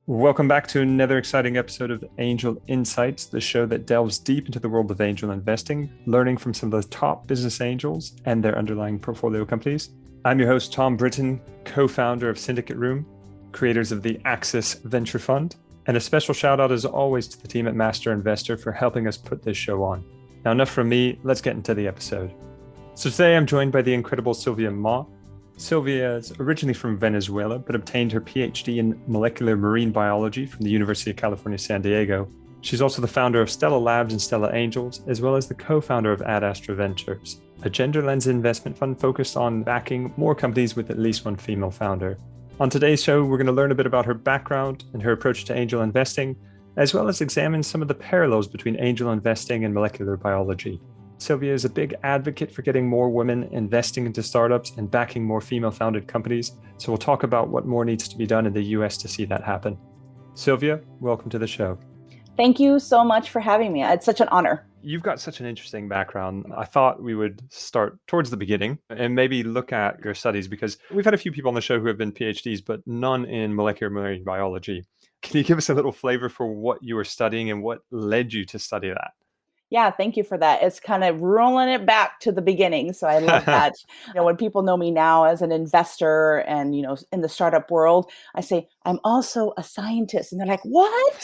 Welcome back to another exciting episode of Angel Insights, the show that delves deep into the world of angel investing, learning from some of the top business angels and their underlying portfolio companies. I'm your host, Tom Britton, co-founder of SyndicateRoom, creators of the Axis Venture Fund, and a special shout out as always to the team at Master Investor for helping us put this show on. Now, enough from me, let's get into the episode. So today I'm joined by the incredible Silvia Mah. Silvia is originally from Venezuela, but obtained her PhD in molecular marine biology from the University of California, San Diego. She's also the founder of Stella Labs and Stella Angels, as well as the co-founder of Ad Astra Ventures, a gender lens investment fund focused on backing more companies with at least one female founder. On today's show, we're going to learn a bit about her background and her approach to angel investing, as well as examine some of the parallels between angel investing and molecular biology. Silvia is a big advocate for getting more women investing into startups and backing more female-founded companies. So we'll talk about what more needs to be done in the US to see that happen. Silvia, welcome to the show. Thank you so much for having me. It's such an honor. You've got such an interesting background. I thought we would start towards the beginning and maybe look at your studies, because we've had a few people on the show who have been PhDs, but none in molecular marine biology. Can you give us a little flavor for what you were studying and what led you to study that? Yeah, thank you for that. It's kind of rolling it back to the beginning. So I love that. When people know me now as an investor and, in the startup world, I say, I'm also a scientist. And they're like, what?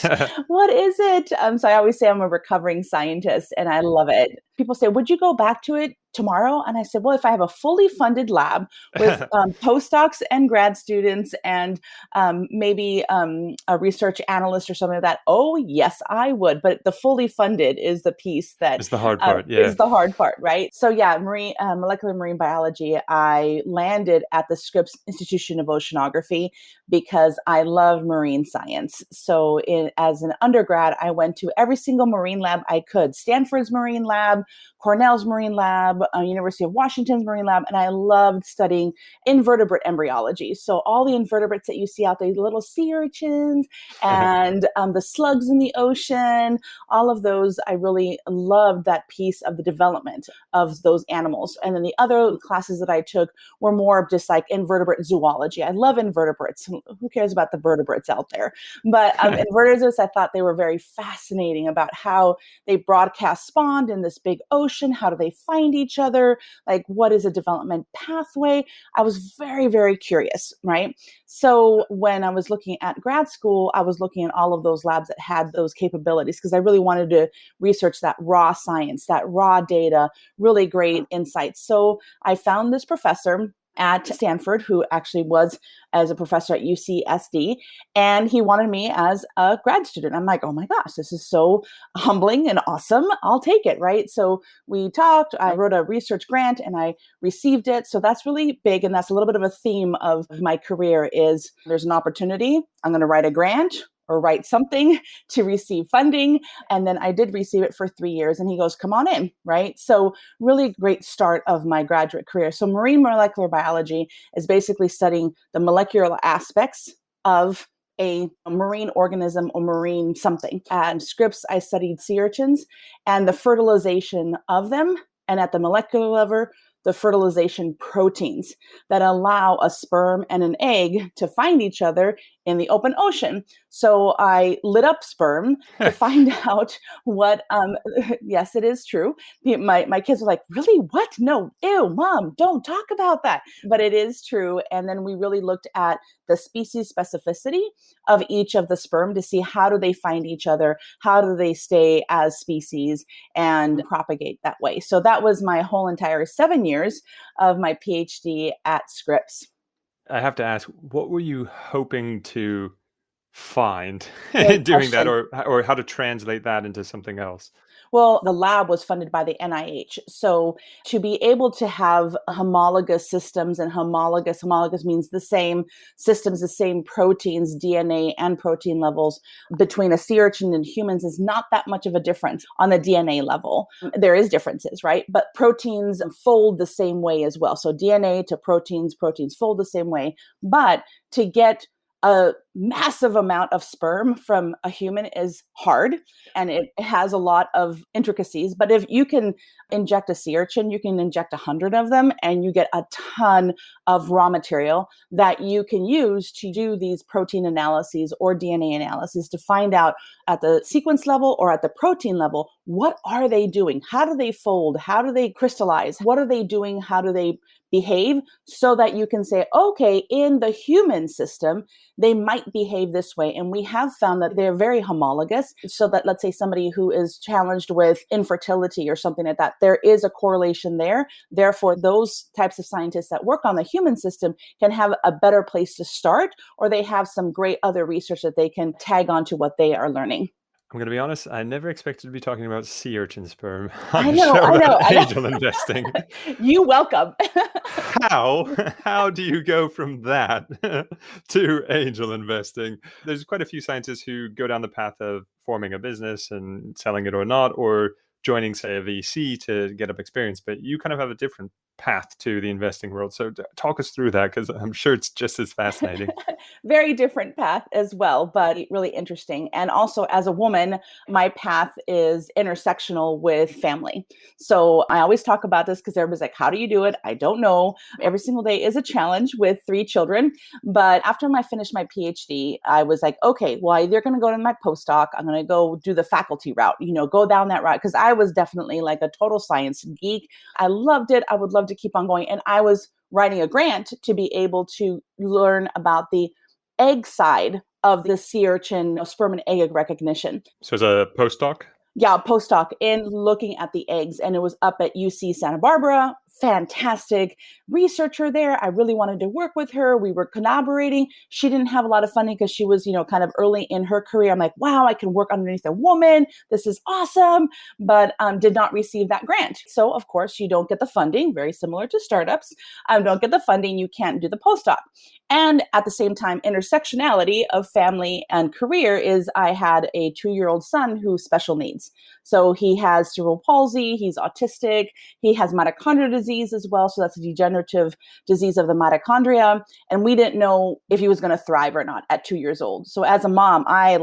What is it? So I always say I'm a recovering scientist and I love it. People say, would you go back to it tomorrow? And I said, well, if I have a fully funded lab with postdocs and grad students and maybe a research analyst or something like that, oh, yes, I would. But the fully funded is the piece that is the hard part. Is the hard part, right? So yeah, molecular marine biology, I landed at the Scripps Institution of Oceanography because I love marine science. So as an undergrad, I went to every single marine lab I could. Stanford's marine lab, Cornell's marine lab, University of Washington's marine lab, and I loved studying invertebrate embryology. So all the invertebrates that you see out there, the little sea urchins and the slugs in the ocean, all of those, I really loved that piece of the development of those animals. And then the other classes that I took were more of just like invertebrate zoology. I love invertebrates. Who cares about the vertebrates out there? But invertebrates, I thought they were very fascinating about how they broadcast spawn in this big ocean. How do they find each other? Like, what is a development pathway? I was very, very curious, right? So when I was looking at grad school, I was looking at all of those labs that had those capabilities because I really wanted to research that raw science, that raw data, really great insights. So I found this professor at Stanford, who actually was as a professor at UCSD, and he wanted me as a grad student. I'm like, oh my gosh, this is so humbling and awesome. I'll take it, right? So we talked, I wrote a research grant and I received it. So that's really big. And that's a little bit of a theme of my career is there's an opportunity, I'm going to write a grant or write something to receive funding. And then I did receive it for 3 years and he goes, come on in, right? So really great start of my graduate career. So marine molecular biology is basically studying the molecular aspects of a marine organism or marine something. At Scripps, I studied sea urchins and the fertilization of them. And at the molecular level, the fertilization proteins that allow a sperm and an egg to find each other in the open ocean. So I lit up sperm to find out what, yes, it is true. My kids are like, really? What? No, ew, mom, don't talk about that. But it is true. And then we really looked at the species specificity of each of the sperm to see how do they find each other? How do they stay as species and propagate that way? So that was my whole entire 7 years of my PhD at Scripps. I have to ask, what were you hoping to find Great doing question. that, or how to translate that into something else? Well, the lab was funded by the NIH. So to be able to have homologous systems, and homologous means the same systems, the same proteins, DNA and protein levels between a sea urchin and humans is not that much of a difference on the DNA level. There is differences, right? But proteins fold the same way as well. So DNA to proteins fold the same way. But to get a massive amount of sperm from a human is hard, and it has a lot of intricacies. But if you can inject a sea urchin, you can inject 100 of them, and you get a ton of raw material that you can use to do these protein analyses or DNA analysis to find out at the sequence level or at the protein level, what are they doing? How do they fold? How do they crystallize? What are they doing? How do they behave? So that you can say, okay, in the human system, they might behave this way. And we have found that they're very homologous. So that, let's say somebody who is challenged with infertility or something like that, there is a correlation there. Therefore, those types of scientists that work on the human system can have a better place to start, or they have some great other research that they can tag onto what they are learning. I'm going to be honest, I never expected to be talking about sea urchin sperm on I a know, show I know, about I know. angel investing. You welcome. How do you go from that to angel investing? There's quite a few scientists who go down the path of forming a business and selling it or not, or joining, say, a VC to get up experience. But you kind of have a different path to the investing world. So talk us through that, because I'm sure it's just as fascinating. Very different path as well, but really interesting. And also, as a woman, my path is intersectional with family. So I always talk about this because everybody's like, how do you do it? I don't know. Every single day is a challenge with 3 children. But after I finished my PhD, I was like, okay, well, I'm either going to go to my postdoc, I'm going to go do the faculty route, go down that route. Because I was definitely like a total science geek. I loved it. I would love to keep on going. And I was writing a grant to be able to learn about the egg side of the sea urchin sperm and egg recognition. So as a postdoc? Yeah, postdoc in looking at the eggs. And it was up at UC Santa Barbara. Fantastic researcher there. I really wanted to work with her. We were collaborating. She didn't have a lot of funding because she was, kind of early in her career. I'm like, wow, I can work underneath a woman. This is awesome. But did not receive that grant. So, of course, you don't get the funding, very similar to startups. Don't get the funding, you can't do the postdoc. And at the same time, intersectionality of family and career is I had a 2-year-old son who's special needs. So he has cerebral palsy, he's autistic, he has mitochondrial disease as well. So that's a degenerative disease of the mitochondria. And we didn't know if he was going to thrive or not at 2 years old. So as a mom, I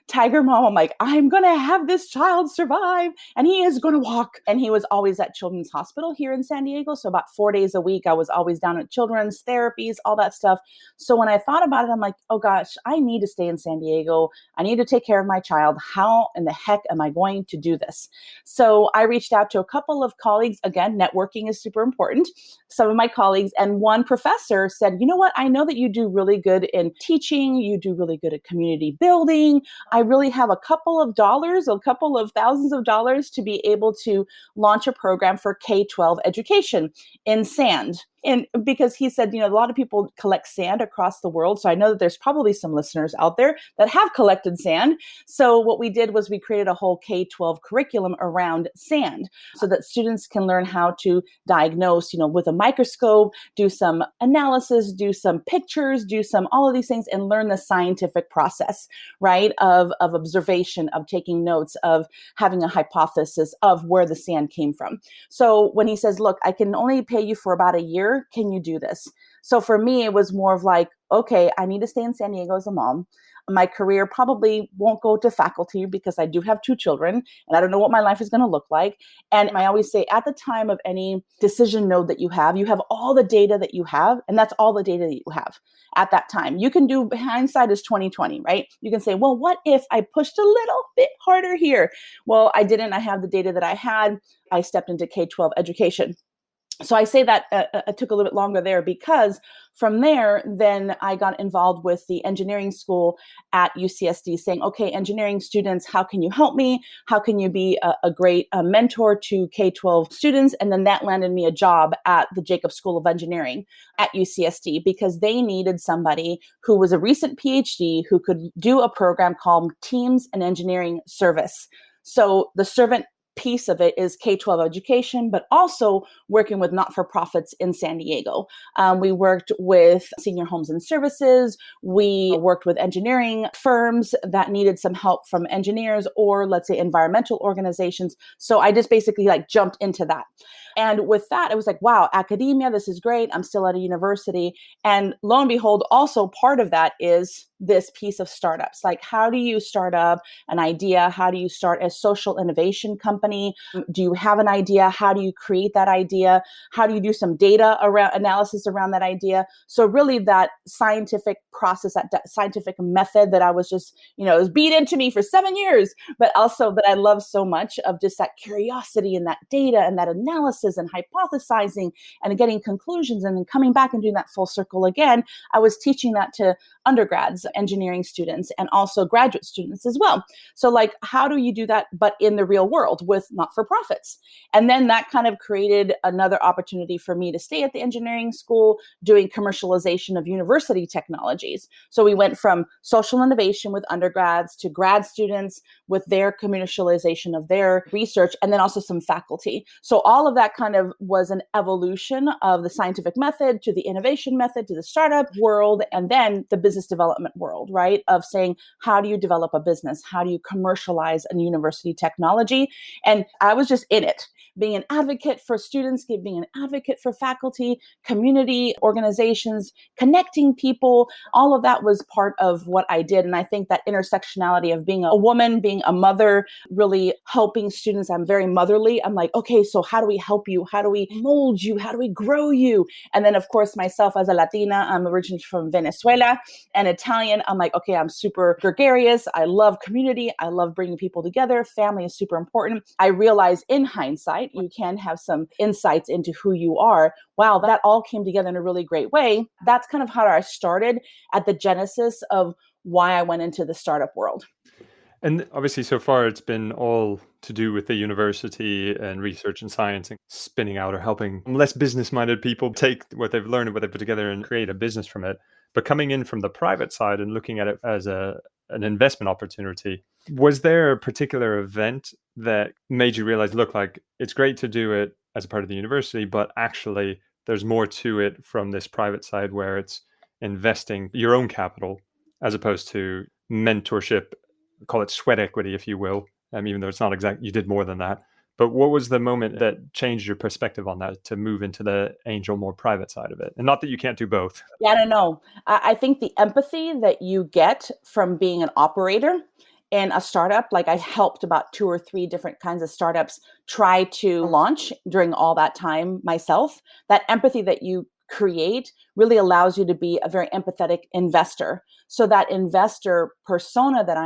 tiger mom, I'm like, I'm going to have this child survive and he is going to walk. And he was always at Children's Hospital here in San Diego. So about 4 days a week, I was always down at children's therapies, all that stuff. So when I thought about it, I'm like, oh gosh, I need to stay in San Diego. I need to take care of my child. How in the heck am I going to do this? So I reached out to a couple of colleagues. Again, networking is super important. Some of my colleagues, and one professor said, you know what? I know that you do really good in teaching. You do really good at community building. I really have a couple of dollars, a couple of thousands of dollars to be able to launch a program for K-12 education in sand. And because he said, a lot of people collect sand across the world. So I know that there's probably some listeners out there that have collected sand. So what we did was we created a whole K-12 curriculum around sand so that students can learn how to diagnose, with a microscope, do some analysis, do some pictures, do some all of these things and learn the scientific process, right? Of observation, of taking notes, of having a hypothesis of where the sand came from. So when he says, look, I can only pay you for about a year, can you do this? So for me, it was more of like, okay, I need to stay in San Diego as a mom. My career probably won't go to faculty because I do have 2 children and I don't know what my life is going to look like. And I always say at the time of any decision node that you have all the data that you have, and that's all the data that you have at that time. You can do hindsight is 2020, right? You can say, well, what if I pushed a little bit harder here? Well, I didn't. I have the data that I had. I stepped into K-12 education. So I say that it took a little bit longer there because from there, then I got involved with the engineering school at UCSD saying, okay, engineering students, how can you help me? How can you be a great mentor to K-12 students? And then that landed me a job at the Jacobs School of Engineering at UCSD because they needed somebody who was a recent PhD who could do a program called Teams and Engineering Service. So the servant piece of it is K-12 education, but also working with not-for-profits in San Diego. We worked with senior homes and services. We worked with engineering firms that needed some help from engineers or let's say environmental organizations. So I just basically jumped into that. And with that, it was like, wow, academia, this is great. I'm still at a university. And lo and behold, also part of that is this piece of startups. Like, how do you start up an idea? How do you start a social innovation company? Do you have an idea? How do you create that idea? How do you do some data around analysis around that idea? So really that scientific process, that scientific method that I was just, it was beat into me for 7 years, but also that I love so much of just that curiosity and that data and that analysis and hypothesizing and getting conclusions and then coming back and doing that full circle again. I was teaching that to undergrads, engineering students, and also graduate students as well. So like, how do you do that, but in the real world with not-for-profits? And then that kind of created another opportunity for me to stay at the engineering school doing commercialization of university technologies. So we went from social innovation with undergrads to grad students with their commercialization of their research, and then also some faculty. So all of that kind of was an evolution of the scientific method to the innovation method to the startup world, and then the business development world, right? Of saying, how do you develop a business? How do you commercialize a university technology? And I was just in it, being an advocate for students, being an advocate for faculty, community organizations, connecting people. All of that was part of what I did. And I think that intersectionality of being a woman, being a mother, really helping students. I'm very motherly. I'm like, okay, so how do we help you? How do we mold you? How do we grow you? And then, of course, myself as a Latina, I'm originally from Venezuela and Italian. I'm like, okay, I'm super gregarious. I love community. I love bringing people together. Family is super important. I realize in hindsight, you can have some insights into who you are. Wow, that all came together in a really great way. That's kind of how I started at the genesis of why I went into the startup world. And obviously, so far, it's been all to do with the university and research and science and spinning out or helping less business-minded people take what they've learned and what they put together and create a business from it. But coming in from the private side and looking at it as an investment opportunity, was there a particular event that made you realize, look, like it's great to do it as a part of the university, but actually there's more to it from this private side where it's investing your own capital as opposed to mentorship, call it sweat equity, if you will, even though it's not exact, you did more than that. But what was the moment that changed your perspective on that to move into the angel, more private side of it? And not that you can't do both. Yeah, I don't know. I think the empathy that you get from being an operator in a startup, like I helped about 2 or 3 different kinds of startups try to launch during all that time myself, that empathy that you create really allows you to be a very empathetic investor. So that investor persona that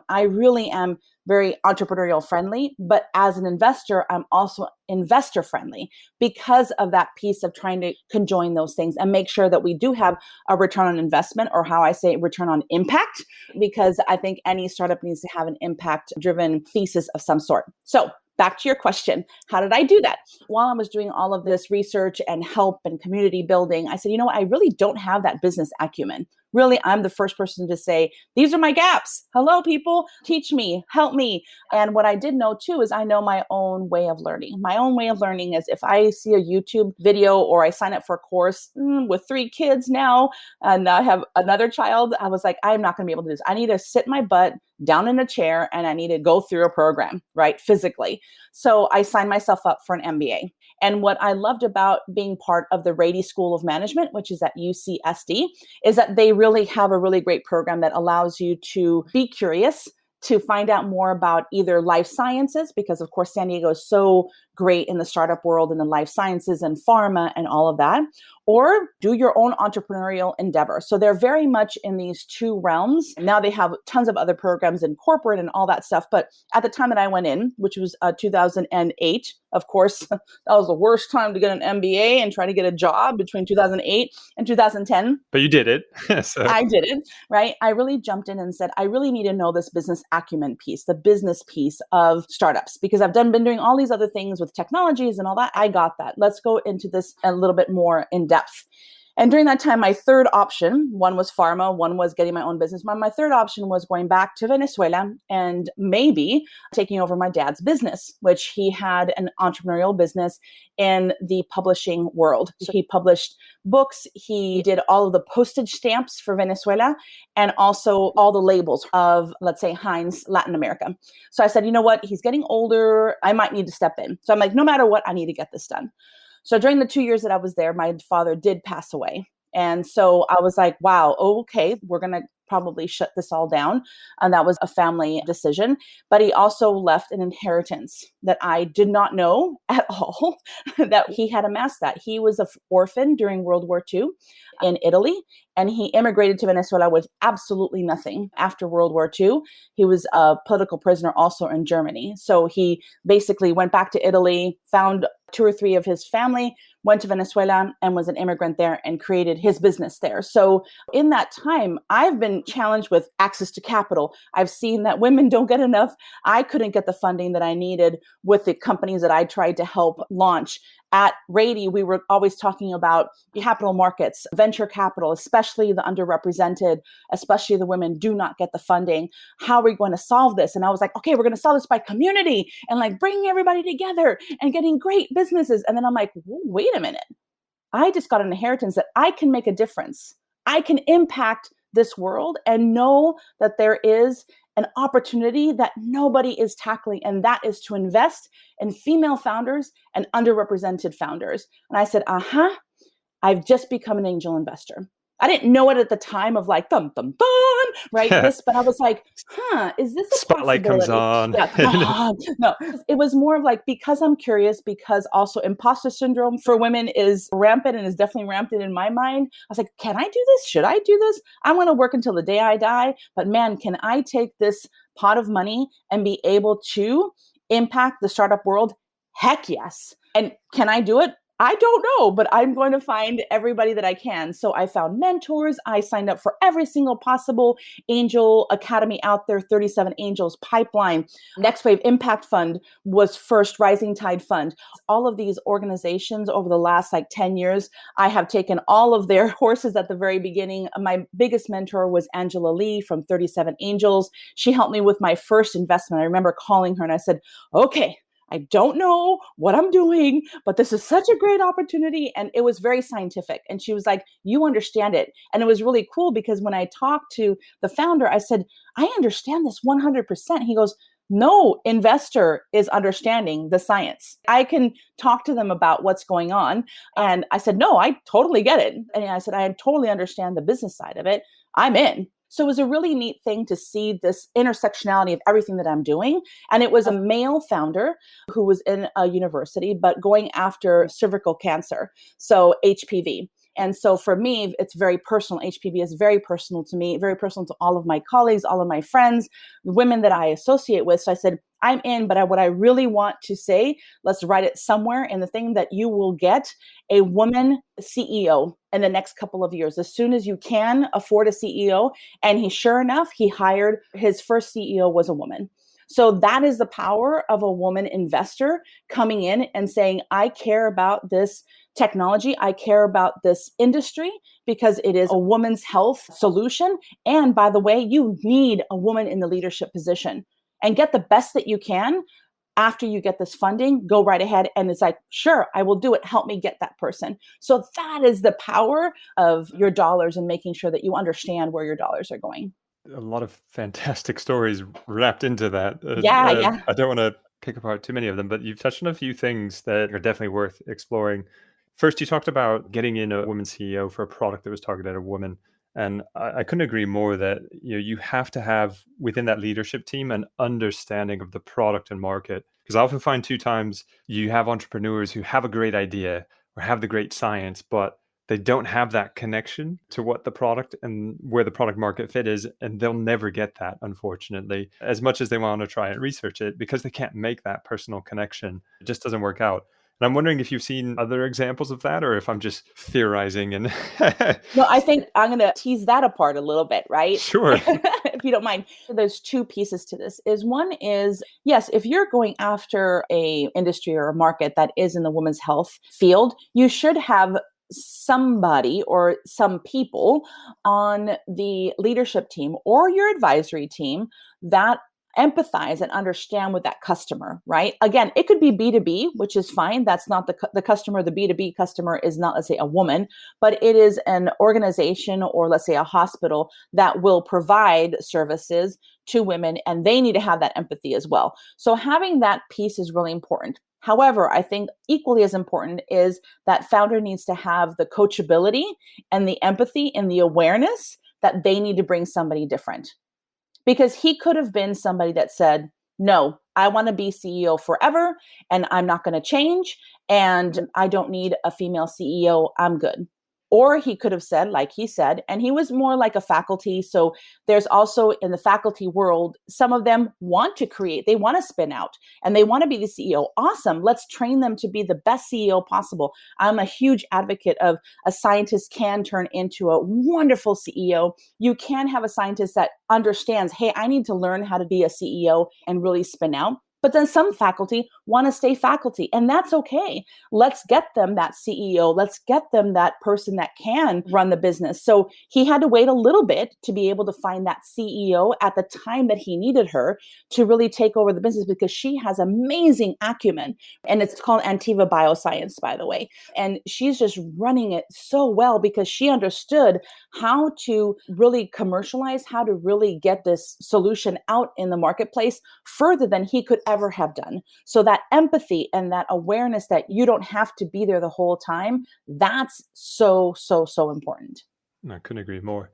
I really am very entrepreneurial friendly, but as an investor, I'm also investor friendly because of that piece of trying to conjoin those things and make sure that we do have a return on investment, or how I say return on impact, because I think any startup needs to have an impact driven thesis of some sort. So back to your question, how did I do that? While I was doing all of this research and help and community building, I said, you know what, I really don't have that business acumen. Really, I'm the first person to say, these are my gaps. Hello, people, teach me, help me. And what I did know too is I know my own way of learning. My own way of learning is if I see a YouTube video or I sign up for a course with 3 kids now, and I have another child, I was like, I'm not going to be able to do this. I need to sit my butt down in a chair and I need to go through a program, right, physically. So I signed myself up for an MBA. And what I loved about being part of the Rady School of Management, which is at UCSD, is that they really have a really great program that allows you to be curious, to find out more about either life sciences, because of course San Diego is so great in the startup world and the life sciences and pharma and all of that, or do your own entrepreneurial endeavor. So they're very much in these 2 realms. Now they have tons of other programs in corporate and all that stuff. But at the time that I went in, which was 2008, of course, that was the worst time to get an MBA and try to get a job between 2008 and 2010. But you did it. So. I did it, right? I really jumped in and said, I really need to know this business acumen piece, the business piece of startups, because I've been doing all these other things with technologies and all that. I got that. Let's go into this a little bit more in depth. And during that time, my third option, one was pharma, one was getting my own business. My third option was going back to Venezuela and maybe taking over my dad's business, which he had an entrepreneurial business in the publishing world. So he published books. He did all of the postage stamps for Venezuela and also all the labels of, let's say, Heinz Latin America. So I said, you know what? He's getting older. I might need to step in. So I'm like, no matter what, I need to get this done. So during the 2 years that I was there, my father did pass away. And so I was like, wow, okay, we're going to probably shut this all down. And that was a family decision. But he also left an inheritance that I did not know at all that he had amassed that. He was an orphan during World War II in Italy, and he immigrated to Venezuela with absolutely nothing after World War II. He was a political prisoner also in Germany. So he basically went back to Italy, found 2 or 3 of his family, went to Venezuela and was an immigrant there and created his business there. So in that time, I've been challenged with access to capital. I've seen that women don't get enough. I couldn't get the funding that I needed with the companies that I tried to help launch. At Rady, we were always talking about capital markets, venture capital, especially the underrepresented, especially the women do not get the funding. How are we going to solve this? And I was like, okay, we're going to solve this by community and like bringing everybody together and getting great businesses. And then I'm like, wait a minute. I just got an inheritance that I can make a difference. I can impact this world and know that there is an opportunity that nobody is tackling, and that is to invest in female founders and underrepresented founders. And I said, I've just become an angel investor. I didn't know it at the time of like, dum, dum, dum, right? But I was like, is this a spotlight possibility? comes on. Yeah. No, it was more of like, because I'm curious, because also imposter syndrome for women is rampant and is definitely rampant in my mind. I was like, can I do this? Should I do this? I'm going to work until the day I die. But man, can I take this pot of money and be able to impact the startup world? Heck yes. And can I do it? I don't know, but I'm going to find everybody that I can. So I found mentors. I signed up for every single possible angel academy out there, 37 Angels pipeline. Next Wave Impact Fund was first Rising Tide Fund. All of these organizations over the last 10 years, I have taken all of their horses at the very beginning. My biggest mentor was Angela Lee from 37 Angels. She helped me with my first investment. I remember calling her and I said, okay, I don't know what I'm doing, but this is such a great opportunity. And it was very scientific. And she was like, you understand it. And it was really cool because when I talked to the founder, I said, I understand this 100%. He goes, no investor is understanding the science. I can talk to them about what's going on. And I said, no, I totally get it. And I said, I totally understand the business side of it. I'm in. So it was a really neat thing to see this intersectionality of everything that I'm doing. And it was a male founder who was in a university, but going after cervical cancer, so HPV. And so for me, it's very personal. HPV is very personal to me, very personal to all of my colleagues, all of my friends, the women that I associate with. So I said, I'm in, but what I really want to say, let's write it somewhere in the thing that you will get a woman CEO in the next couple of years, as soon as you can afford a CEO. And sure enough, he hired his first CEO was a woman. So that is the power of a woman investor coming in and saying, I care about this technology. I care about this industry because it is a woman's health solution. And by the way, you need a woman in the leadership position and get the best that you can. After you get this funding, go right ahead. And it's like, sure, I will do it. Help me get that person. So that is the power of your dollars and making sure that you understand where your dollars are going. A lot of fantastic stories wrapped into that. Yeah. I don't want to pick apart too many of them, but you've touched on a few things that are definitely worth exploring. First, you talked about getting in a woman CEO for a product that was targeted at a woman. And I couldn't agree more that you have to have within that leadership team an understanding of the product and market. Because I often find 2 times you have entrepreneurs who have a great idea or have the great science, but they don't have that connection to what the product and where the product market fit is. And they'll never get that, unfortunately, as much as they want to try and research it, because they can't make that personal connection. It just doesn't work out. And I'm wondering if you've seen other examples of that, or if I'm just theorizing. And No, I think I'm going to tease that apart a little bit, right? Sure. If you don't mind. There's 2 pieces to this. One is, yes, if you're going after a industry or a market that is in the women's health field, you should have somebody or some people on the leadership team or your advisory team that empathize and understand with that customer, right? Again, it could be B2B, which is fine. That's not the customer. The B2B customer is not, let's say, a woman, but it is an organization or let's say a hospital that will provide services to women, and they need to have that empathy as well. So having that piece is really important. However, I think equally as important is that founder needs to have the coachability and the empathy and the awareness that they need to bring somebody different. Because he could have been somebody that said, no, I want to be CEO forever and I'm not going to change. And I don't need a female CEO. I'm good. Or he could have said, like he said, and he was more like a faculty. So there's also in the faculty world, some of them want to create, they want to spin out and they want to be the CEO. Awesome. Let's train them to be the best CEO possible. I'm a huge advocate of a scientist can turn into a wonderful CEO. You can have a scientist that understands, hey, I need to learn how to be a CEO and really spin out. But then some faculty want to stay faculty, and that's okay. Let's get them that CEO. Let's get them that person that can run the business. So he had to wait a little bit to be able to find that CEO at the time that he needed her to really take over the business, because she has amazing acumen. And it's called Antiva Bioscience, by the way. And she's just running it so well because she understood how to really commercialize, how to really get this solution out in the marketplace further than he could ever have done. So that empathy and that awareness that you don't have to be there the whole time, that's so important. I couldn't agree more.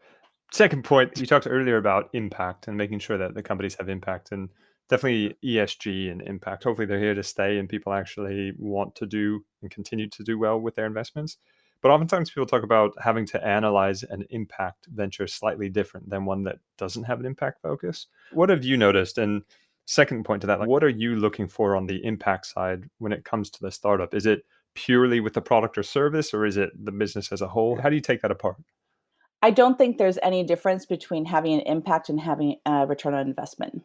Second point, you talked earlier about impact and making sure that the companies have impact, and definitely ESG and impact. Hopefully they're here to stay and people actually want to do and continue to do well with their investments. But oftentimes people talk about having to analyze an impact venture slightly different than one that doesn't have an impact focus. What have you noticed? And second point to that, like, what are you looking for on the impact side when it comes to the startup? Is it purely with the product or service, or is it the business as a whole? How do you take that apart? I don't think there's any difference between having an impact and having a return on investment.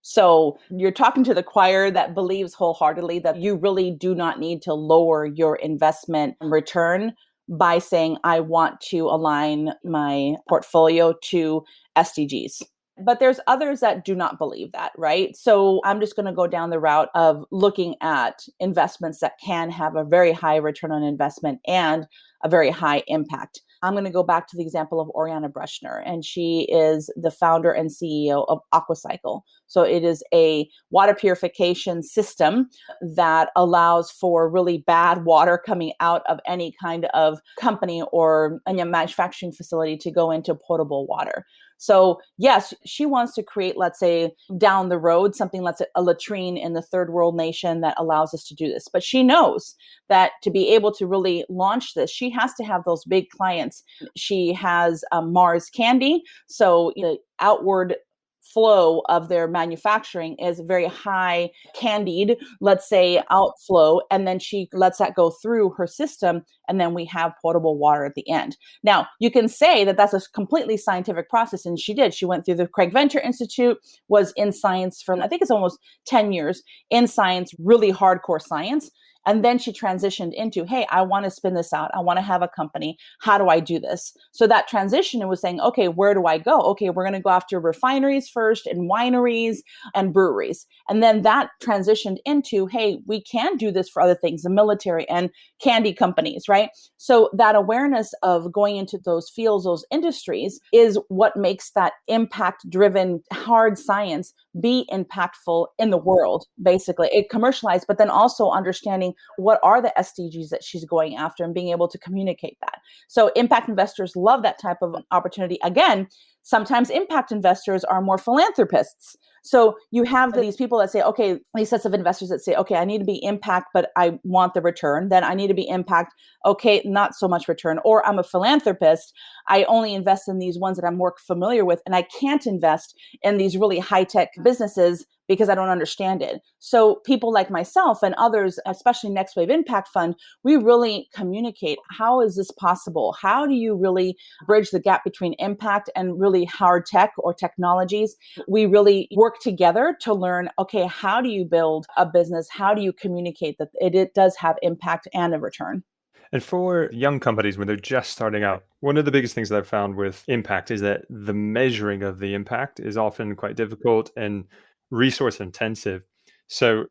So you're talking to the choir that believes wholeheartedly that you really do not need to lower your investment return by saying, I want to align my portfolio to SDGs. But there's others that do not believe that, right? So I'm just going to go down the route of looking at investments that can have a very high return on investment and a very high impact. I'm going to go back to the example of Oriana Brushner, and she is the founder and CEO of AquaCycle. So it is a water purification system that allows for really bad water coming out of any kind of company or a manufacturing facility to go into potable water. So yes, she wants to create, let's say, down the road, something like a latrine in the third world nation that allows us to do this. But she knows that to be able to really launch this, she has to have those big clients. She has Mars Candy. So the outward flow of their manufacturing is very high candied, let's say, outflow, and then she lets that go through her system, and then we have potable water at the end. Now, you can say that that's a completely scientific process, and she did. She went through the Craig Venture Institute, was in science for, I think it's almost 10 years, in science, really hardcore science. And then she transitioned into, hey, I want to spin this out. I want to have a company. How do I do this? So that transition, it was saying, okay, where do I go? Okay, we're going to go after refineries first and wineries and breweries. And then that transitioned into, hey, we can do this for other things, the military and candy companies, right? So that awareness of going into those fields, those industries, is what makes that impact-driven hard science be impactful in the world, basically. It commercialized, but then also understanding what are the SDGs that she's going after and being able to communicate that. So impact investors love that type of opportunity. Again, sometimes impact investors are more philanthropists. So you have these people that say, okay, these sets of investors that say, okay, I need to be impact, but I want the return. Then I need to be impact. Okay, not so much return. Or I'm a philanthropist. I only invest in these ones that I'm more familiar with, and I can't invest in these really high-tech businesses because I don't understand it. So people like myself and others, especially Next Wave Impact Fund, we really communicate, how is this possible? How do you really bridge the gap between impact and really hard tech or technologies? We really work together to learn, okay, how do you build a business? How do you communicate that it does have impact and a return? And for young companies, when they're just starting out, one of the biggest things that I've found with impact is that the measuring of the impact is often quite difficult and resource intensive. So,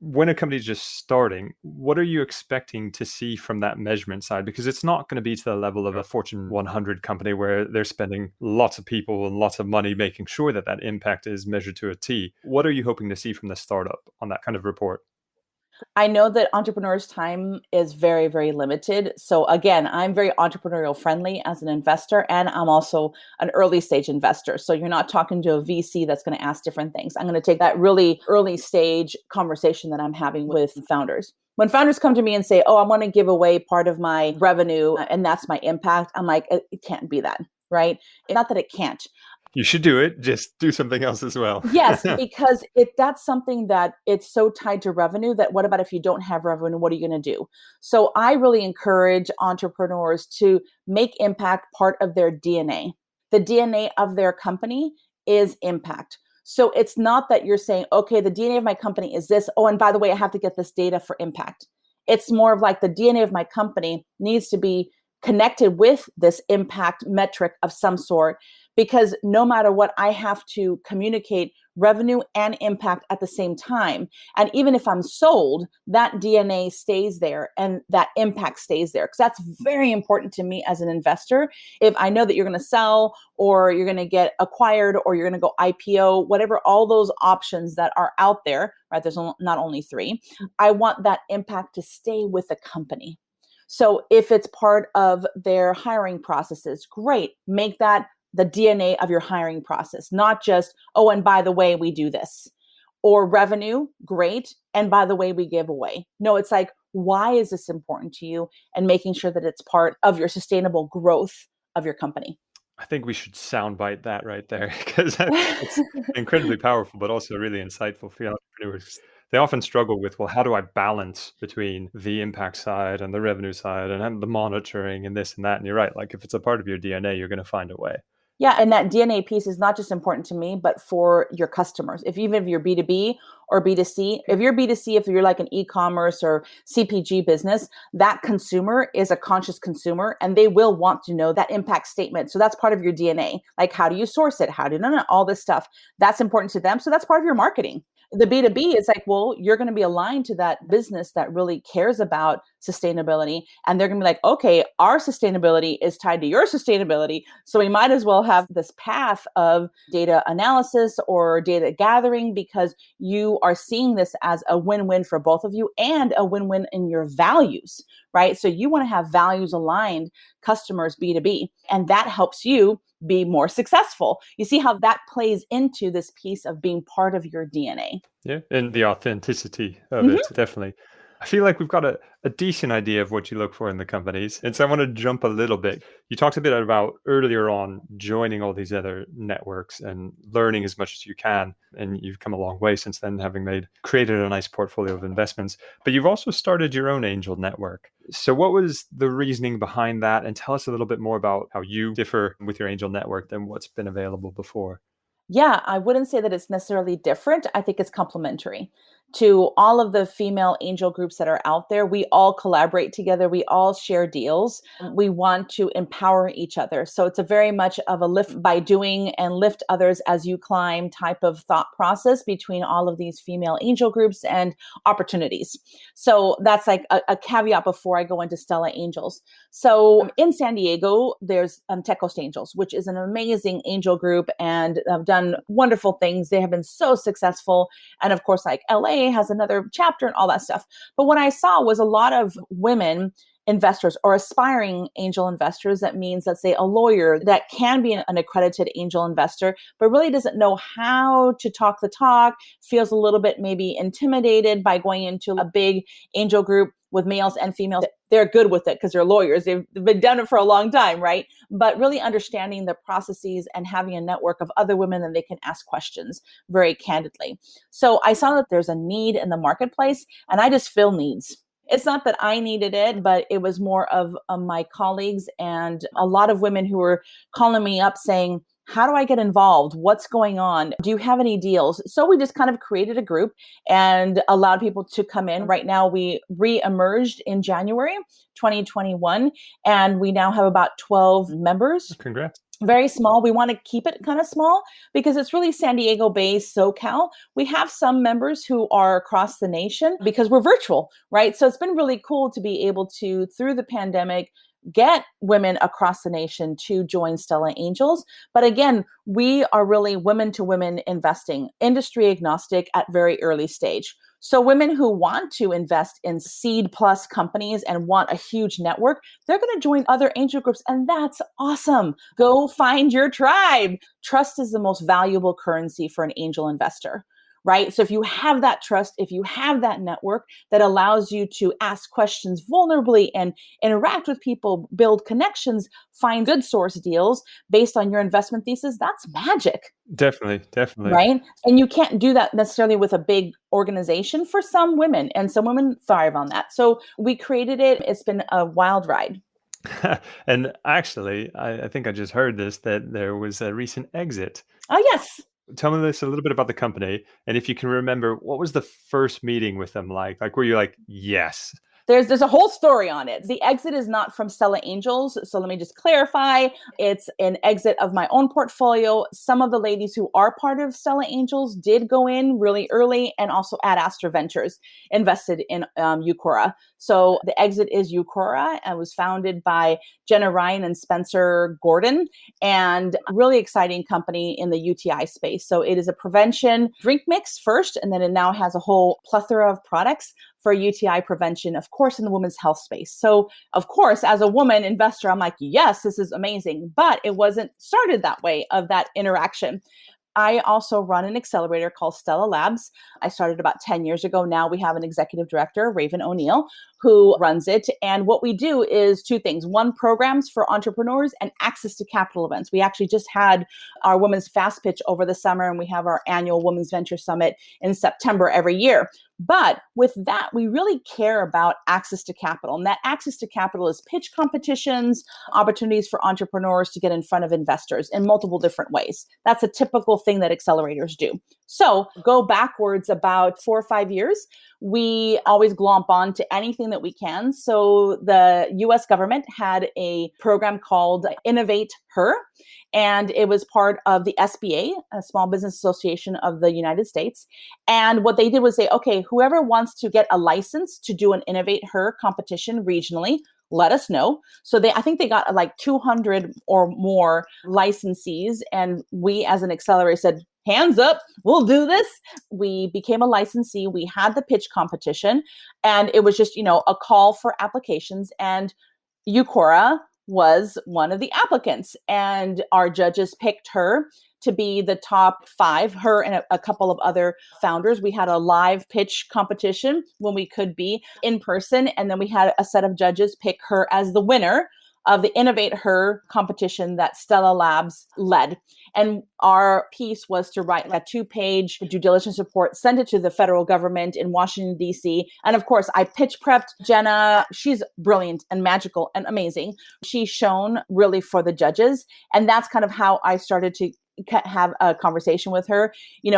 when a company is just starting, what are you expecting to see from that measurement side? Because it's not going to be to the level of a Fortune 100 company where they're spending lots of people and lots of money making sure that that impact is measured to a T. What are you hoping to see from the startup on that kind of report? I know that entrepreneurs' time is very, very limited. So again, I'm very entrepreneurial friendly as an investor, and I'm also an early stage investor. So you're not talking to a VC that's going to ask different things. I'm going to take that really early stage conversation that I'm having with founders. When founders come to me and say, "Oh, I want to give away part of my revenue and that's my impact," I'm like, it can't be that, right? Not that it can't. You should do it, just do something else as well. Yes, because that's something that it's so tied to revenue that what about if you don't have revenue? What are you going to do? So I really encourage entrepreneurs to make impact part of their DNA. The DNA of their company is impact. So it's not that you're saying, okay, the DNA of my company is this. Oh, and by the way, I have to get this data for impact. It's more of like the DNA of my company needs to be connected with this impact metric of some sort, because no matter what, I have to communicate revenue and impact at the same time. And even if I'm sold, that DNA stays there and that impact stays there, because that's very important to me as an investor. If I know that you're going to sell or you're going to get acquired or you're going to go IPO, whatever, all those options that are out there, right? There's not only three. I want that impact to stay with the company. So if it's part of their hiring processes, great, make that the DNA of your hiring process, not just, oh, and by the way, we do this. Or revenue, great. And by the way, we give away. No, it's like, why is this important to you? And making sure that it's part of your sustainable growth of your company. I think we should soundbite that right there because it's incredibly powerful, but also really insightful for entrepreneurs. They often struggle with, well, how do I balance between the impact side and the revenue side and the monitoring and this and that? And you're right. Like if it's a part of your DNA, you're going to find a way. Yeah, and that DNA piece is not just important to me, but for your customers. If even if you're B2B or B2C, if you're B2C, if you're like an e-commerce or CPG business, that consumer is a conscious consumer and they will want to know that impact statement. So that's part of your DNA. Like how do you source it? How do no, all this stuff. That's important to them. So that's part of your marketing. The B2B is like, well, you're going to be aligned to that business that really cares about sustainability. And they're going to be like, okay, our sustainability is tied to your sustainability. So we might as well have this path of data analysis or data gathering, because you are seeing this as a win-win for both of you and a win-win in your values, right? So you want to have values aligned customers B2B, and that helps you be more successful. You see how that plays into this piece of being part of your DNA. Yeah. And the authenticity of Mhm. it, definitely. I feel like we've got a decent idea of what you look for in the companies. And so I want to jump a little bit. You talked a bit about earlier on joining all these other networks and learning as much as you can. And you've come a long way since then, having created a nice portfolio of investments. But you've also started your own angel network. So what was the reasoning behind that? And tell us a little bit more about how you differ with your angel network than what's been available before. Yeah, I wouldn't say that it's necessarily different. I think it's complementary to all of the female angel groups that are out there. We all collaborate together. We all share deals. We want to empower each other. So it's a very much of a lift by doing and lift others as you climb type of thought process between all of these female angel groups and opportunities. So that's like a caveat before I go into Stella Angels. So in San Diego, there's Tech Coast Angels, which is an amazing angel group and have done wonderful things. They have been so successful. And of course, like LA has another chapter and all that stuff. But what I saw was a lot of women investors or aspiring angel investors. That means, let's say, a lawyer that can be an accredited angel investor, but really doesn't know how to talk the talk, feels a little bit maybe intimidated by going into a big angel group with males and females. They're good with it because they're lawyers. They've been done it for a long time, right? But really understanding the processes and having a network of other women that they can ask questions very candidly. So I saw that there's a need in the marketplace, and I just fill needs. It's not that I needed it, but it was more of my colleagues and a lot of women who were calling me up saying, How do I get involved? What's going on? Do you have any deals? So we just kind of created a group and allowed people to come in. Right now, we re-emerged in January 2021, and we now have about 12 members. Congrats. Very small. We want to keep it kind of small because it's really San Diego based, SoCal. We have some members who are across the nation because we're virtual, right? So it's been really cool to be able to, through the pandemic, get women across the nation to join Stella Angels. But again, we are really women to women investing, industry agnostic at very early stage. So women who want to invest in seed plus companies and want a huge network, they're going to join other angel groups. And that's awesome. Go find your tribe. Trust is the most valuable currency for an angel investor, right? So if you have that trust, if you have that network that allows you to ask questions vulnerably and interact with people, build connections, find good source deals based on your investment thesis, that's magic. Definitely. Right. And you can't do that necessarily with a big organization for some women, and some women thrive on that. So we created it. It's been a wild ride. And actually, I think I just heard this, that there was a recent exit. Oh, yes. Tell me this a little bit about the company. And if you can remember, what was the first meeting with them like? Like, were you like, yes? There's a whole story on it. The exit is not from Stella Angels. So let me just clarify. It's an exit of my own portfolio. Some of the ladies who are part of Stella Angels did go in really early, and also Ad Astra Ventures invested in Eucora. So the exit is Eucora and was founded by Jenna Ryan and Spencer Gordon, and a really exciting company in the UTI space. So it is a prevention drink mix first, and then it now has a whole plethora of products for UTI prevention, of course, in the women's health space. So, of course, as a woman investor, I'm like, yes, this is amazing. But it wasn't started that way, of that interaction. I also run an accelerator called Stella Labs. I started about 10 years ago. Now we have an executive director, Raven O'Neill, who runs it. And what we do is two things. One, programs for entrepreneurs and access to capital events. We actually just had our Women's Fast Pitch over the summer, and we have our annual Women's Venture Summit in September every year. But with that, we really care about access to capital. And that access to capital is pitch competitions, opportunities for entrepreneurs to get in front of investors in multiple different ways. That's a typical thing that accelerators do. So go backwards about 4 or 5 years. We always glomp on to anything that we can. So the US government had a program called Innovate Her, and it was part of the SBA, a Small Business Association of the United States. And what they did was say, okay, whoever wants to get a license to do an Innovate Her competition regionally, let us know. So I think they got like 200 or more licensees. And we as an accelerator said, hands up, we'll do this. We became a licensee. We had the pitch competition, and it was just, a call for applications. And Eucora was one of the applicants, and our judges picked her to be the top 5, her and a couple of other founders. We had a live pitch competition when we could be in person, and then we had a set of judges pick her as the winner of the Innovate Her competition that Stella Labs led. And our piece was to write a 2-page due diligence report, send it to the federal government in Washington, D.C. And of course, I pitch prepped Jenna. She's brilliant and magical and amazing. She's shown really for the judges. And that's kind of how I started to have a conversation with her.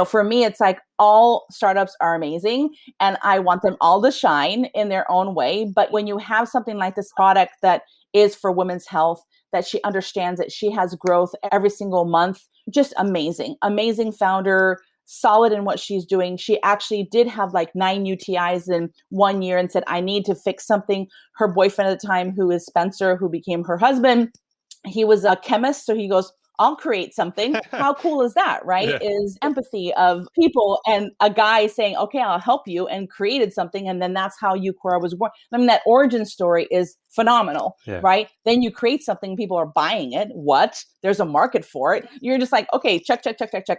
For me, it's like all startups are amazing and I want them all to shine in their own way. But when you have something like this product that is for women's health, that she understands that she has growth every single month, just amazing founder, solid in what she's doing. She actually did have like 9 UTIs in 1 year and said, I need to fix something. Her boyfriend at the time, who is Spencer, who became her husband, he was a chemist. So he goes, I'll create something. How cool is that, right? Yeah. Is empathy of people and a guy saying, okay, I'll help you, and created something. And then that's how Eucora was born. I mean, that origin story is phenomenal, right? Then you create something, people are buying it. What? There's a market for it. You're just like, okay, check,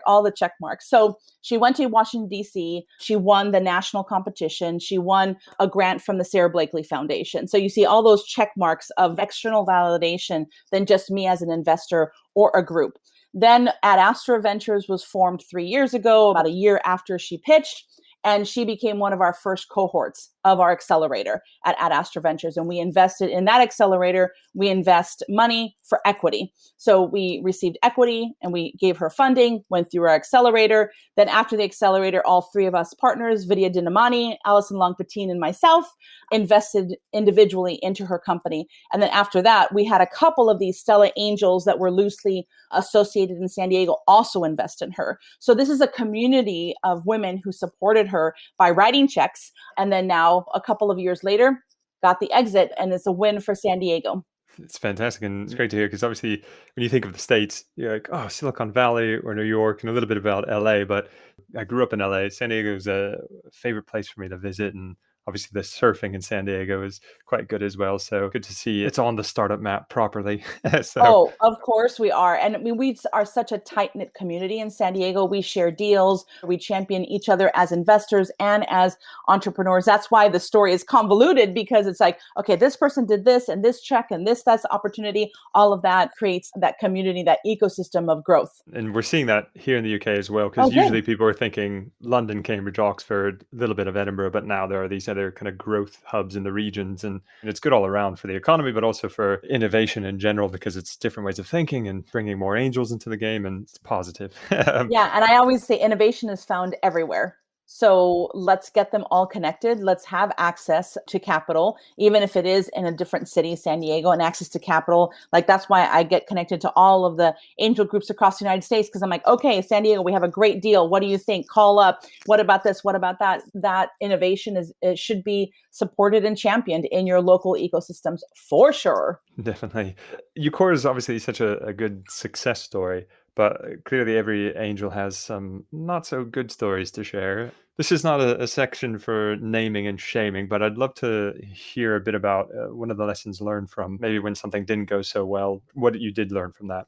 all the check marks. So she went to Washington, D.C. She won the national competition. She won a grant from the Sarah Blakely Foundation. So you see all those check marks of external validation than just me as an investor or a group. Then Ad Astra Ventures was formed 3 years ago, about a year after she pitched. And she became one of our first cohorts of our accelerator at Ad Astra Ventures. And we invested in that accelerator. We invest money for equity. So we received equity and we gave her funding, went through our accelerator. Then after the accelerator, all three of us partners, Vidya Dinamani, Alison Longpatine, and myself, invested individually into her company. And then after that, we had a couple of these Stella Angels that were loosely associated in San Diego also invest in her. So this is a community of women who supported her by writing checks. And then now a couple of years later, got the exit, and it's a win for San Diego. It's fantastic, and it's great to hear, because obviously when you think of the States, you're like, oh, Silicon Valley or New York, and a little bit about LA, but I grew up in LA. San Diego is a favorite place for me to visit, and obviously the surfing in San Diego is quite good as well. So good to see it's on the startup map properly. So Oh, of course we are. And I mean, we are such a tight-knit community in San Diego. We share deals. We champion each other as investors and as entrepreneurs. That's why the story is convoluted, because it's like, okay, this person did this and this check and that's opportunity. All of that creates that community, that ecosystem of growth. And we're seeing that here in the UK as well, because usually people are thinking London, Cambridge, Oxford, a little bit of Edinburgh, but now there are these other kind of growth hubs in the regions, and it's good all around for the economy, but also for innovation in general, because it's different ways of thinking and bringing more angels into the game, and it's positive. Yeah, and I always say innovation is found everywhere. So let's get them all connected. Let's have access to capital, even if it is in a different city, San Diego, and access to capital. Like, that's why I get connected to all of the angel groups across the United States, because I'm like, okay, San Diego, we have a great deal. What do you think? Call up. What about this? What about that? That innovation it should be supported and championed in your local ecosystems for sure. Definitely. Eucor is obviously such a good success story, but clearly every angel has some not so good stories to share. This is not a section for naming and shaming, but I'd love to hear a bit about one of the lessons learned from maybe when something didn't go so well, what you did learn from that.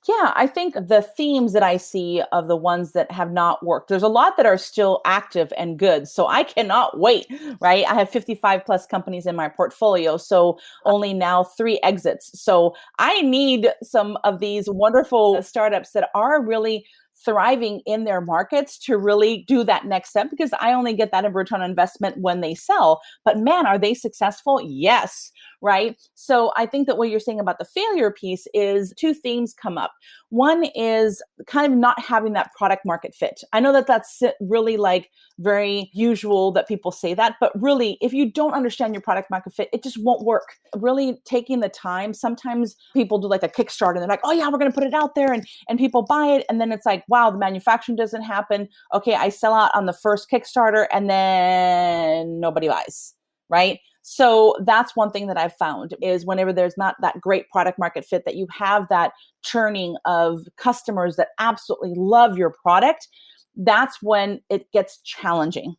Yeah, I think the themes that I see of the ones that have not worked, there's a lot that are still active and good. So I cannot wait, right? I have 55 plus companies in my portfolio. So only now 3 exits. So I need some of these wonderful startups that are really thriving in their markets to really do that next step, because I only get that in return on investment when they sell. But man, are they successful? Yes. Right. So I think that what you're saying about the failure piece is 2 themes come up. One is kind of not having that product market fit. I know that that's really like very usual that people say that, but really, if you don't understand your product market fit, it just won't work. Really taking the time. Sometimes people do like a Kickstarter and they're like, oh yeah, we're going to put it out there, and people buy it. And then it's like, wow, the manufacturing doesn't happen. Okay, I sell out on the first Kickstarter and then nobody buys, right? So that's one thing that I've found is whenever there's not that great product market fit, that you have that churning of customers that absolutely love your product, that's when it gets challenging,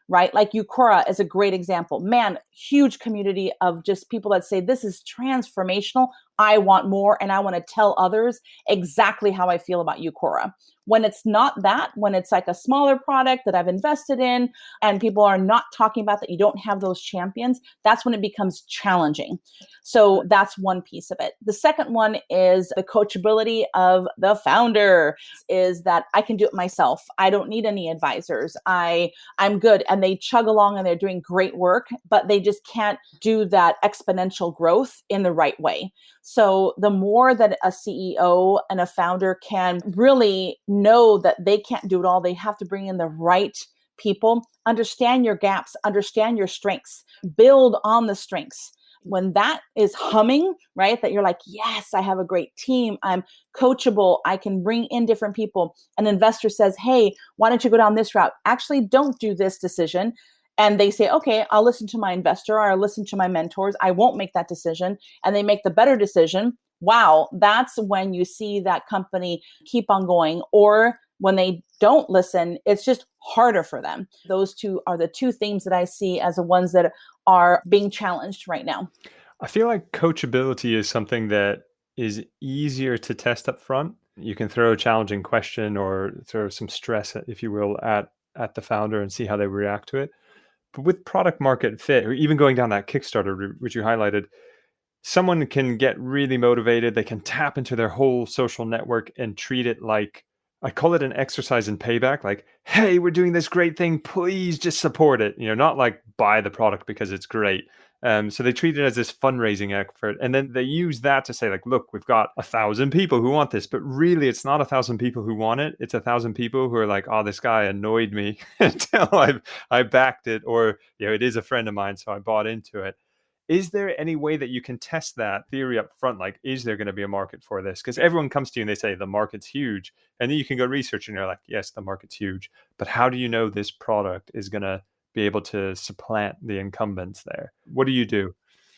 right? Like Eucora is a great example. Man, huge community of just people that say, this is transformational. I want more, and I want to tell others exactly how I feel about Eucora. When it's not that, when it's like a smaller product that I've invested in and people are not talking about that, you don't have those champions, that's when it becomes challenging. So that's one piece of it. The second one is the coachability of the founder, is that I can do it myself. I don't need any advisors. I'm good. And they chug along and they're doing great work, but they just can't do that exponential growth in the right way. So the more that a CEO and a founder can really know that they can't do it all, they have to bring in the right people, understand your gaps, understand your strengths, build on the strengths. When that is humming, right, that you're like, yes, I have a great team, I'm coachable, I can bring in different people. An investor says, hey, why don't you go down this route? Actually, don't do this decision. And they say, okay, I'll listen to my investor, or I'll listen to my mentors. I won't make that decision. And they make the better decision. Wow, that's when you see that company keep on going. Or when they don't listen, it's just harder for them. Those 2 are the 2 themes that I see as the ones that are being challenged right now. I feel like coachability is something that is easier to test up front. You can throw a challenging question or throw some stress, if you will, at the founder and see how they react to it. But with product market fit, or even going down that Kickstarter route, which you highlighted, someone can get really motivated. They can tap into their whole social network and treat it like I call it an exercise in payback. Like, hey, we're doing this great thing. Please just support it. Not like buy the product because it's great. So they treat it as this fundraising effort. And then they use that to say, like, look, we've got 1,000 people who want this. But really, it's not 1,000 people who want it. It's 1,000 people who are like, oh, this guy annoyed me until I backed it. Or, it is a friend of mine, so I bought into it. Is there any way that you can test that theory up front? Like, is there going to be a market for this? Because everyone comes to you and they say the market's huge. And then you can go research and you're like, yes, the market's huge. But how do you know this product is going to be able to supplant the incumbents there? What do you do?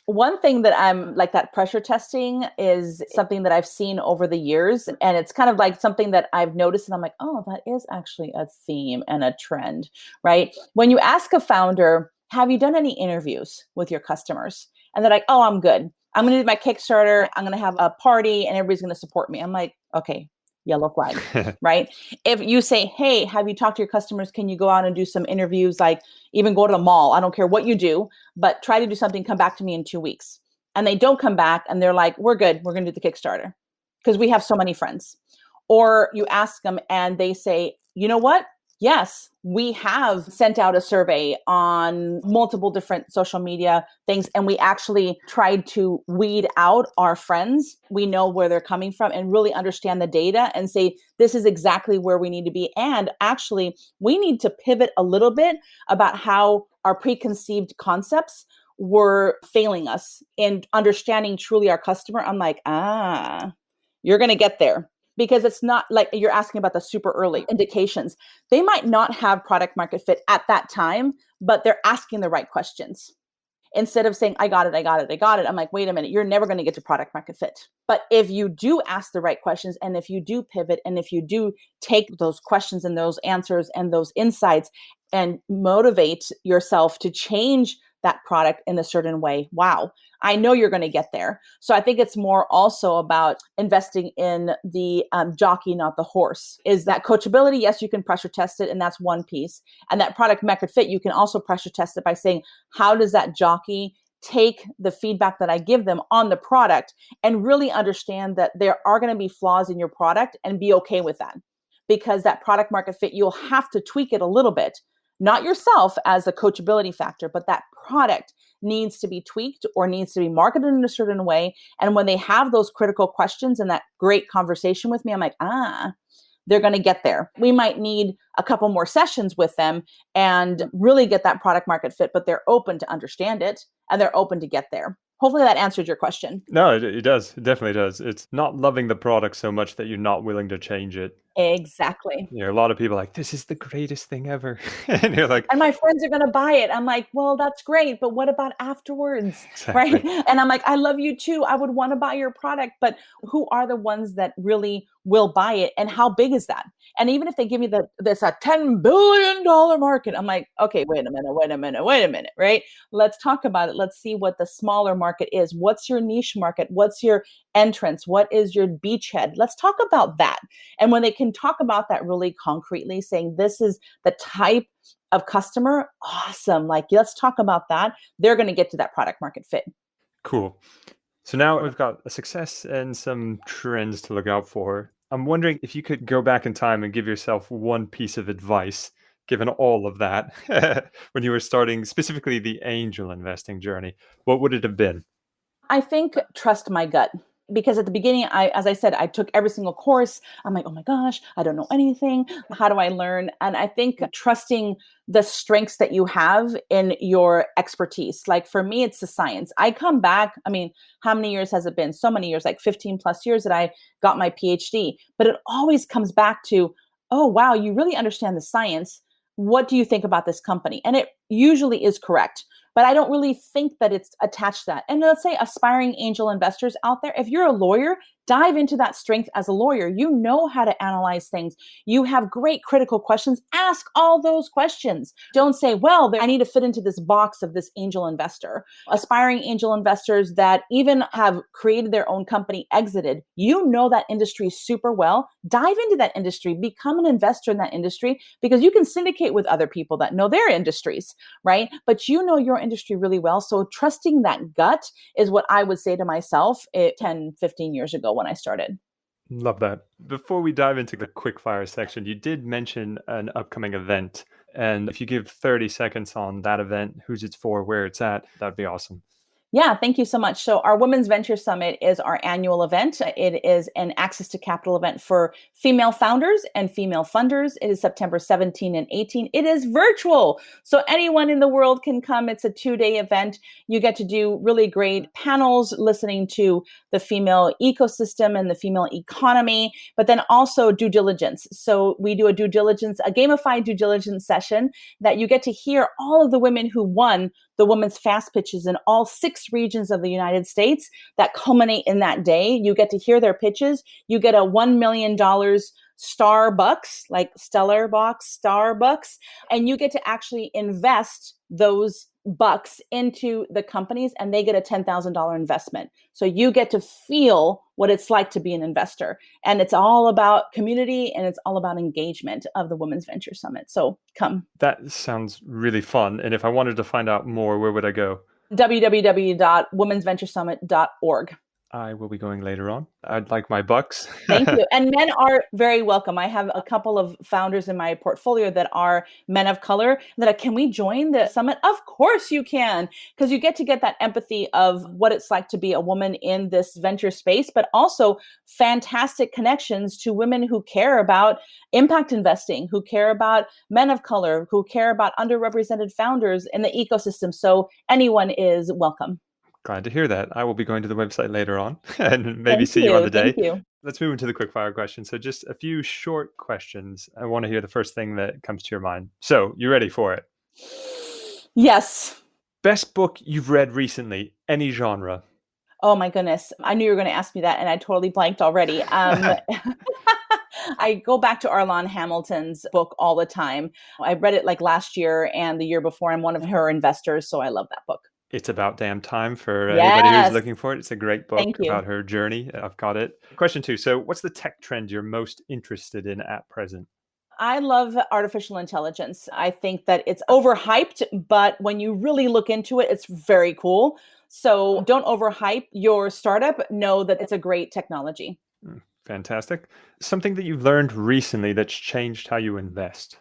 One thing that I'm like, that pressure testing is something that I've seen over the years. And it's kind of like something that I've noticed. And I'm like, oh, that is actually a theme and a trend, right? When you ask a founder, have you done any interviews with your customers? And they're like, oh, I'm good. I'm going to do my Kickstarter. I'm going to have a party and everybody's going to support me. I'm like, okay, yellow flag, right? If you say, hey, have you talked to your customers? Can you go out and do some interviews? Like even go to the mall. I don't care what you do, but try to do something. Come back to me in 2 weeks. And they don't come back and they're like, we're good. We're going to do the Kickstarter because we have so many friends. Or you ask them and they say, you know what? Yes, we have sent out a survey on multiple different social media things, and we actually tried to weed out our friends. We know where they're coming from and really understand the data and say, this is exactly where we need to be. And actually, we need to pivot a little bit about how our preconceived concepts were failing us in understanding truly our customer. I'm like, you're going to get there. Because it's not like you're asking about the super early indications. They might not have product market fit at that time, but they're asking the right questions. Instead of saying, I got it, I'm like, wait a minute, you're never going to get to product market fit. But if you do ask the right questions, and if you do pivot, and if you do take those questions and those answers and those insights and motivate yourself to change that product in a certain way, wow, I know you're going to get there. So I think it's more also about investing in the jockey, not the horse. Is that coachability? Yes, you can pressure test it, and that's one piece. And that product market fit, you can also pressure test it by saying, how does that jockey take the feedback that I give them on the product and really understand that there are going to be flaws in your product and be okay with that? Because that product market fit, you'll have to tweak it a little bit. Not yourself as a coachability factor, but that product needs to be tweaked or needs to be marketed in a certain way. And when they have those critical questions and that great conversation with me, I'm like, they're going to get there. We might need a couple more sessions with them and really get that product market fit, but they're open to understand it and they're open to get there. Hopefully that answered your question. No, it does. It definitely does. It's not loving the product so much that you're not willing to change it. Exactly. A lot of people are like, this is the greatest thing ever. And you're like, and my friends are going to buy it. I'm like, well, that's great. But what about afterwards? exactly. Right. And I'm like, I love you too. I would want to buy your product, but who are the ones that really will buy it? And how big is that? And even if they give me this a $10 billion market, I'm like, okay, wait a minute. Right. Let's talk about it. Let's see what the smaller market is. What's your niche market? What's your entrance? What is your beachhead? Let's talk about that. And when they can talk about that really concretely, saying this is the type of customer, awesome. Like, let's talk about that. They're going to get to that product market fit. Cool. So now we've got a success and some trends to look out for. I'm wondering if you could go back in time and give yourself one piece of advice, given all of that, when you were starting specifically the angel investing journey. What would it have been? I think trust my gut. Because at the beginning, as I said, I took every single course. I'm like, oh my gosh, I don't know anything. How do I learn? And I think trusting the strengths that you have in your expertise. Like for me, it's the science. I come back. I mean, how many years has it been? So many years, like 15 plus years that I got my PhD. But it always comes back to, oh, wow, you really understand the science. What do you think about this company? And it usually is correct. But I don't really think that it's attached to that. And let's say aspiring angel investors out there, if you're a lawyer, dive into that strength as a lawyer. You know how to analyze things. You have great critical questions. Ask all those questions. Don't say, well, I need to fit into this box of this angel investor. Aspiring angel investors that even have created their own company, exited, you know that industry super well. Dive into that industry, become an investor in that industry, because you can syndicate with other people that know their industries, right? But you know your industry really well. So trusting that gut is what I would say to myself 10, 15 years ago when I started. Love that. Before we dive into the quickfire section, you did mention an upcoming event. And if you give 30 seconds on that event, who's it's for, where it's at, that'd be awesome. Yeah, thank you so much. So, our Women's Venture Summit is our annual event. It is an access to capital event for female founders and female funders. It is September 17 and 18. It is virtual. So, anyone in the world can come. It's a 2-day event. You get to do really great panels listening to the female ecosystem and the female economy, but then also due diligence. So, we do a gamified due diligence session that you get to hear all of the women who won the women's fast pitches in all 6 regions of the United States that culminate in that day. You get to hear their pitches. You get a $1 million Starbucks, like Stellar Box, Starbucks, and you get to actually invest those bucks into the companies and they get a $10,000 investment. So you get to feel what it's like to be an investor. And it's all about community and it's all about engagement of the Women's Venture Summit. So come. That sounds really fun. And if I wanted to find out more, where would I go? www.womensventuresummit.org. I will be going later on. I'd like my bucks. Thank you. And men are very welcome. I have a couple of founders in my portfolio that are men of color that can we join the summit? Of course you can, because you get to get that empathy of what it's like to be a woman in this venture space, but also fantastic connections to women who care about impact investing, who care about men of color, who care about underrepresented founders in the ecosystem. So anyone is welcome. Glad to hear that. I will be going to the website later on and maybe Thank see you on the day. Thank you. Let's move into the quickfire questions. So just a few short questions. I want to hear the first thing that comes to your mind. So you ready for it? Yes. Best book you've read recently, any genre? Oh my goodness. I knew you were going to ask me that and I totally blanked already. I go back to Arlan Hamilton's book all the time. I read it like last year and the year before. I'm one of her investors, so I love that book. It's about damn time for anybody who's looking for it. It's a great book about her journey. I've got it. Question 2. So what's the tech trend you're most interested in at present? I love artificial intelligence. I think that it's overhyped, but when you really look into it, it's very cool. So don't overhype your startup. Know that it's a great technology. Fantastic. Something that you've learned recently that's changed how you invest?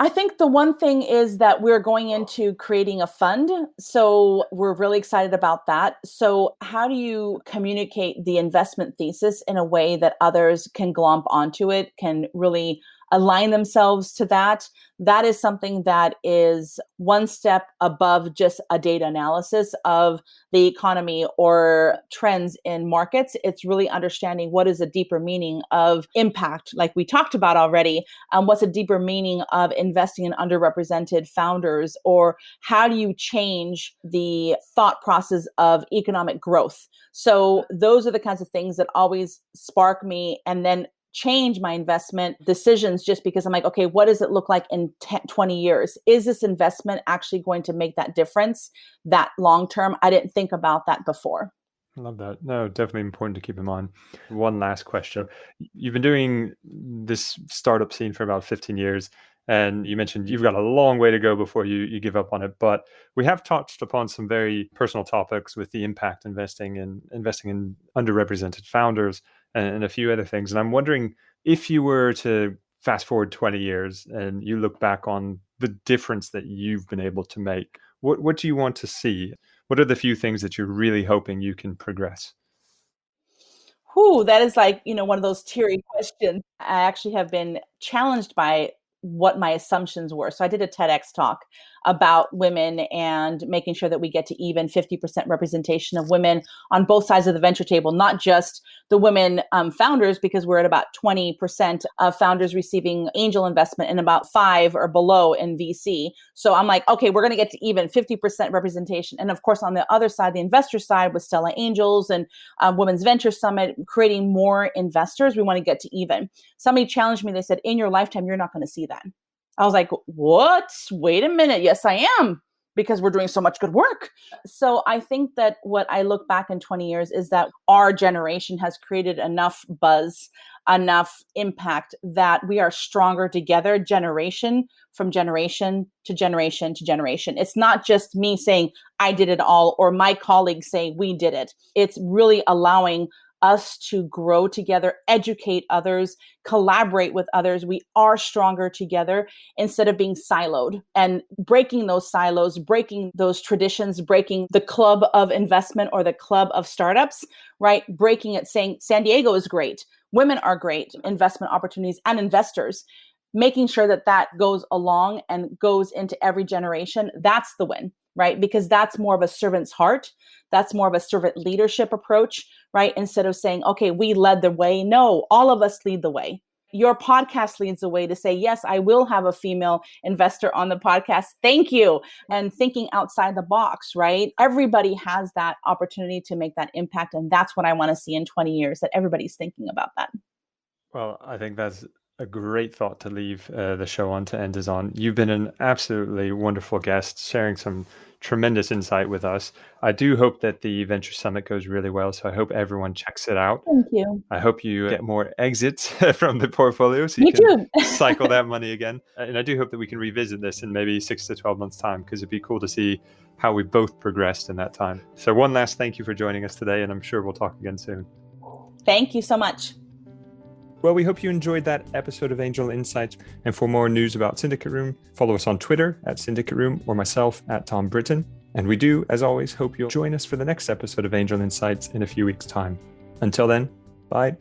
I think the one thing is that we're going into creating a fund. So we're really excited about that. So how do you communicate the investment thesis in a way that others can glomp onto it, can really align themselves to that? That is something that is one step above just a data analysis of the economy or trends in markets. It's really understanding what is a deeper meaning of impact, like we talked about already. What's a deeper meaning of investing in underrepresented founders, or how do you change the thought process of economic growth? So those are the kinds of things that always spark me and then change my investment decisions, just because I'm like, okay, what does it look like in 10, 20 years? Is this investment actually going to make that difference, that long term? I didn't think about that before. I love that. No, definitely important to keep in mind. One last question. You've been doing this startup scene for about 15 years, and you mentioned you've got a long way to go before you give up on it. But we have touched upon some very personal topics with the impact investing and investing in underrepresented founders and a few other things. And I'm wondering, if you were to fast forward 20 years and you look back on the difference that you've been able to make, what do you want to see? What are the few things that you're really hoping you can progress? That is like, one of those teary questions. I actually have been challenged by what my assumptions were. So I did a TEDx talk about women and making sure that we get to even 50% representation of women on both sides of the venture table, not just the women founders, because we're at about 20% of founders receiving angel investment and about 5 or below in VC. So I'm like, okay, we're going to get to even 50% representation. And of course, on the other side, the investor side with Stella Angels and Women's Venture Summit, creating more investors, we want to get to even. Somebody challenged me. They said, in your lifetime, you're not going to see that. I was like, what? Wait a minute. Yes, I am, because we're doing so much good work. So I think that what I look back in 20 years is that our generation has created enough buzz, enough impact that we are stronger together, generation from generation to generation to generation. It's not just me saying I did it all or my colleagues saying we did it. It's really allowing us to grow together, educate others, collaborate with others. We are stronger together instead of being siloed, and breaking those silos, breaking those traditions, breaking the club of investment or the club of startups, right? Breaking it, saying San Diego is great. Women are great, investment opportunities and investors. Making sure that that goes along and goes into every generation. That's the win, right? Because that's more of a servant's heart. That's more of a servant leadership approach, right? Instead of saying, okay, we led the way. No, all of us lead the way. Your podcast leads the way to say, yes, I will have a female investor on the podcast. Thank you. And thinking outside the box, right? Everybody has that opportunity to make that impact. And that's what I want to see in 20 years, that everybody's thinking about that. Well, I think that's a great thought to leave the show on, to end us on. You've been an absolutely wonderful guest, sharing some tremendous insight with us. I do hope that the Venture Summit goes really well, so I hope everyone checks it out. Thank you. I hope you get more exits from the portfolio so you Me can too. cycle that money again. And I do hope that we can revisit this in maybe 6 to 12 months' time, because it'd be cool to see how we both progressed in that time. So one last thank you for joining us today, and I'm sure we'll talk again soon. Thank you so much. Well, we hope you enjoyed that episode of Angel Insights. And for more news about Syndicate Room, follow us on Twitter at Syndicate Room, or myself at Tom Britton. And we do, as always, hope you'll join us for the next episode of Angel Insights in a few weeks' time. Until then, bye.